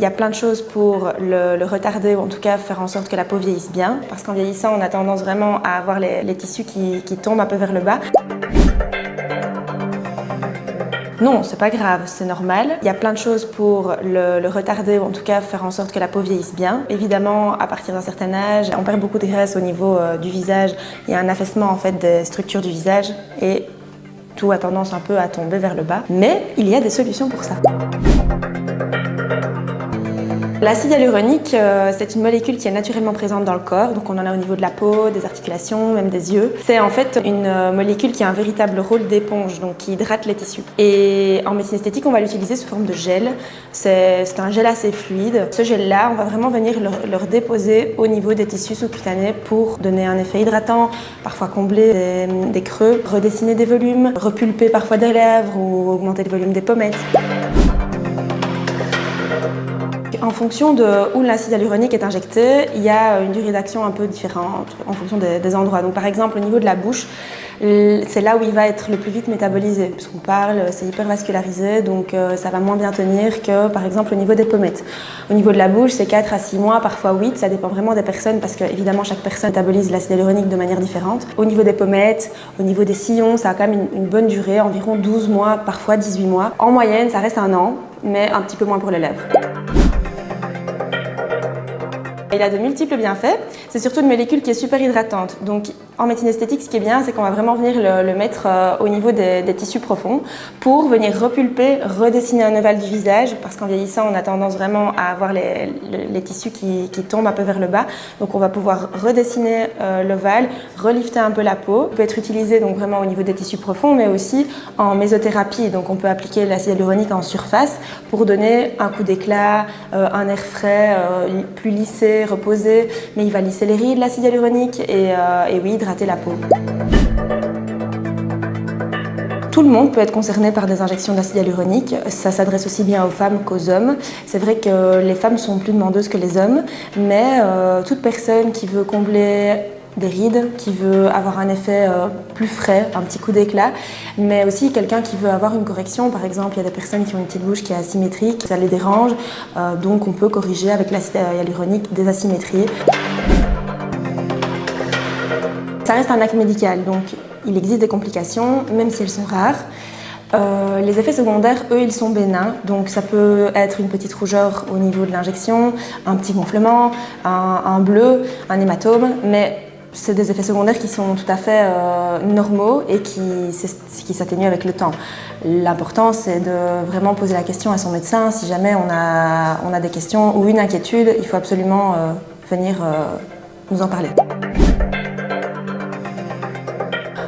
Il y a plein de choses pour le retarder ou en tout cas faire en sorte que la peau vieillisse bien. Parce qu'en vieillissant, on a tendance vraiment à avoir les tissus qui tombent un peu vers le bas. Non, c'est pas grave, c'est normal. Il y a plein de choses pour le retarder ou en tout cas faire en sorte que la peau vieillisse bien. Évidemment, à partir d'un certain âge, on perd beaucoup de graisse au niveau du visage. Il y a un affaissement en fait des structures du visage et tout a tendance un peu à tomber vers le bas. Mais il y a des solutions pour ça. L'acide hyaluronique, c'est une molécule qui est naturellement présente dans le corps, donc on en a au niveau de la peau, des articulations, même des yeux. C'est en fait une molécule qui a un véritable rôle d'éponge, donc qui hydrate les tissus. Et en médecine esthétique, on va l'utiliser sous forme de gel. C'est un gel assez fluide. Ce gel-là, on va vraiment venir le redéposer au niveau des tissus sous-cutanés pour donner un effet hydratant, parfois combler des creux, redessiner des volumes, repulper parfois des lèvres ou augmenter le volume des pommettes. En fonction de où l'acide hyaluronique est injecté, il y a une durée d'action un peu différente en fonction des endroits. Donc par exemple au niveau de la bouche, c'est là où il va être le plus vite métabolisé. Puisqu'on parle, c'est hyper vascularisé, donc ça va moins bien tenir que par exemple au niveau des pommettes. Au niveau de la bouche, c'est 4 à 6 mois, parfois 8, ça dépend vraiment des personnes parce que évidemment chaque personne métabolise l'acide hyaluronique de manière différente. Au niveau des pommettes, au niveau des sillons, ça a quand même une bonne durée, environ 12 mois, parfois 18 mois. En moyenne, ça reste 1 an, mais un petit peu moins pour les lèvres. Il a de multiples bienfaits. C'est surtout une molécule qui est super hydratante. Donc en médecine esthétique, ce qui est bien, c'est qu'on va vraiment venir le mettre au niveau des tissus profonds pour venir repulper, redessiner un ovale du visage. Parce qu'en vieillissant, on a tendance vraiment à avoir les tissus qui tombent un peu vers le bas. Donc on va pouvoir redessiner l'ovale, relifter un peu la peau. Il peut être utilisé donc vraiment au niveau des tissus profonds, mais aussi en mésothérapie. Donc on peut appliquer l'acide hyaluronique en surface pour donner un coup d'éclat, un air frais, plus lissé, reposé, mais il va lisser les rides, l'acide hyaluronique, et oui, hydrater la peau. Tout le monde peut être concerné par des injections d'acide hyaluronique. Ça s'adresse aussi bien aux femmes qu'aux hommes. C'est vrai que les femmes sont plus demandeuses que les hommes, mais toute personne qui veut combler des rides, qui veut avoir un effet plus frais, un petit coup d'éclat, mais aussi quelqu'un qui veut avoir une correction. Par exemple, il y a des personnes qui ont une petite bouche qui est asymétrique, ça les dérange, donc on peut corriger avec l'acide hyaluronique des asymétries. Ça reste un acte médical, donc il existe des complications, même si elles sont rares. Les effets secondaires, eux, ils sont bénins, donc ça peut être une petite rougeur au niveau de l'injection, un petit gonflement, un bleu, un hématome, mais c'est des effets secondaires qui sont tout à fait normaux et qui s'atténuent avec le temps. L'important, c'est de vraiment poser la question à son médecin. Si jamais on a des questions ou une inquiétude, il faut absolument venir nous en parler.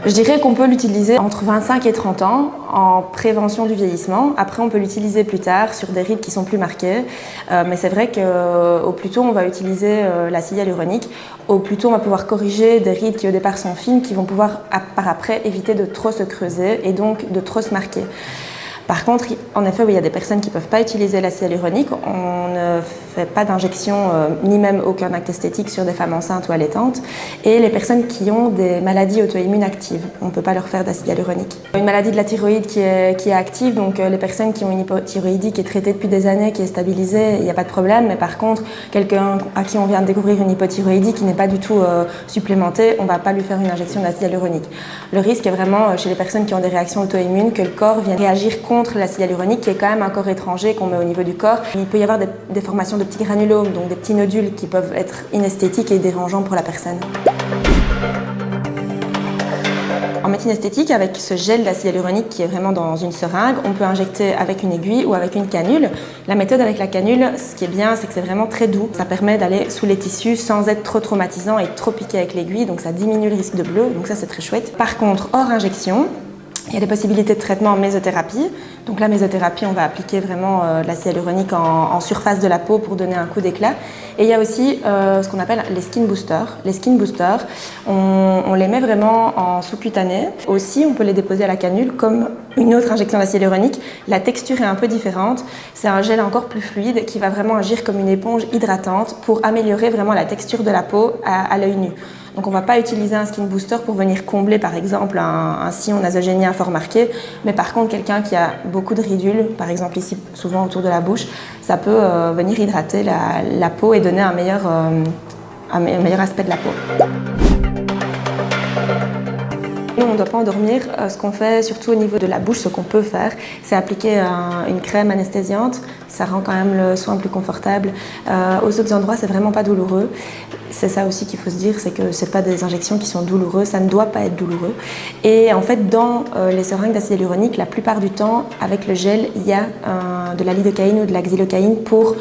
Je dirais qu'on peut l'utiliser entre 25 et 30 ans en prévention du vieillissement. Après, on peut l'utiliser plus tard sur des rides qui sont plus marquées. Mais c'est vrai qu'au plus tôt on va utiliser l'acide hyaluronique, au plus tôt on va pouvoir corriger des rides qui au départ sont fines, qui vont pouvoir par après éviter de trop se creuser et donc de trop se marquer. Par contre, en effet, oui, il y a des personnes qui ne peuvent pas utiliser l'acide hyaluronique. On ne fait pas d'injection, ni même aucun acte esthétique sur des femmes enceintes ou allaitantes. Et les personnes qui ont des maladies auto-immunes actives, on ne peut pas leur faire d'acide hyaluronique. Une maladie de la thyroïde qui est active, donc les personnes qui ont une hypothyroïdie qui est traitée depuis des années, qui est stabilisée, il n'y a pas de problème. Mais par contre, quelqu'un à qui on vient de découvrir une hypothyroïdie qui n'est pas du tout supplémentée, on ne va pas lui faire une injection d'acide hyaluronique. Le risque est vraiment chez les personnes qui ont des réactions auto-immunes que le corps vienne réagir contre l'acide hyaluronique, qui est quand même un corps étranger qu'on met au niveau du corps. Il peut y avoir des formations de petits granulomes, donc des petits nodules qui peuvent être inesthétiques et dérangeants pour la personne. En médecine esthétique, avec ce gel d'acide hyaluronique qui est vraiment dans une seringue, on peut injecter avec une aiguille ou avec une canule. La méthode avec la canule, ce qui est bien, c'est que c'est vraiment très doux. Ça permet d'aller sous les tissus sans être trop traumatisant et trop piqué avec l'aiguille, donc ça diminue le risque de bleu, donc ça c'est très chouette. Par contre, hors injection, il y a des possibilités de traitement en mésothérapie. Donc la mésothérapie, on va appliquer vraiment l'acide hyaluronique en surface de la peau pour donner un coup d'éclat. Et il y a aussi ce qu'on appelle les skin boosters. Les skin boosters, on les met vraiment en sous-cutané. Aussi, on peut les déposer à la canule comme une autre injection d'acide hyaluronique. La texture est un peu différente. C'est un gel encore plus fluide qui va vraiment agir comme une éponge hydratante pour améliorer vraiment la texture de la peau à l'œil nu. Donc on ne va pas utiliser un skin booster pour venir combler par exemple un sillon nasogénien fort marqué, mais par contre quelqu'un qui a beaucoup de ridules, par exemple ici souvent autour de la bouche, ça peut venir hydrater la peau et donner un meilleur aspect de la peau. Nous, on ne doit pas endormir. Ce qu'on fait, surtout au niveau de la bouche, ce qu'on peut faire, c'est appliquer une crème anesthésiante. Ça rend quand même le soin plus confortable. Aux autres endroits, c'est vraiment pas douloureux. C'est ça aussi qu'il faut se dire, c'est que c'est pas des injections qui sont douloureuses, ça ne doit pas être douloureux. Et en fait, dans les seringues d'acide hyaluronique, la plupart du temps, avec le gel, il y a de la lidocaïne ou de la xylocaïne pour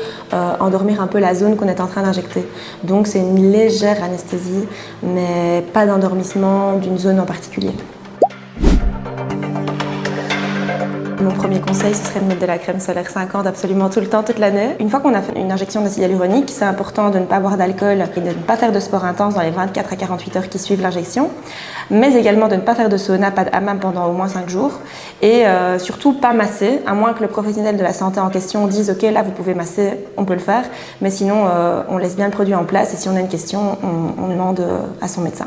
endormir un peu la zone qu'on est en train d'injecter. Donc c'est une légère anesthésie, mais pas d'endormissement d'une zone en particulier. Mon premier conseil, ce serait de mettre de la crème solaire 50 absolument tout le temps, toute l'année. Une fois qu'on a fait une injection d'acide hyaluronique, c'est important de ne pas boire d'alcool et de ne pas faire de sport intense dans les 24 à 48 heures qui suivent l'injection, mais également de ne pas faire de sauna, pas de hammam pendant au moins 5 jours et surtout pas masser, à moins que le professionnel de la santé en question dise « Ok, là vous pouvez masser, on peut le faire », mais sinon on laisse bien le produit en place et si on a une question, on demande à son médecin.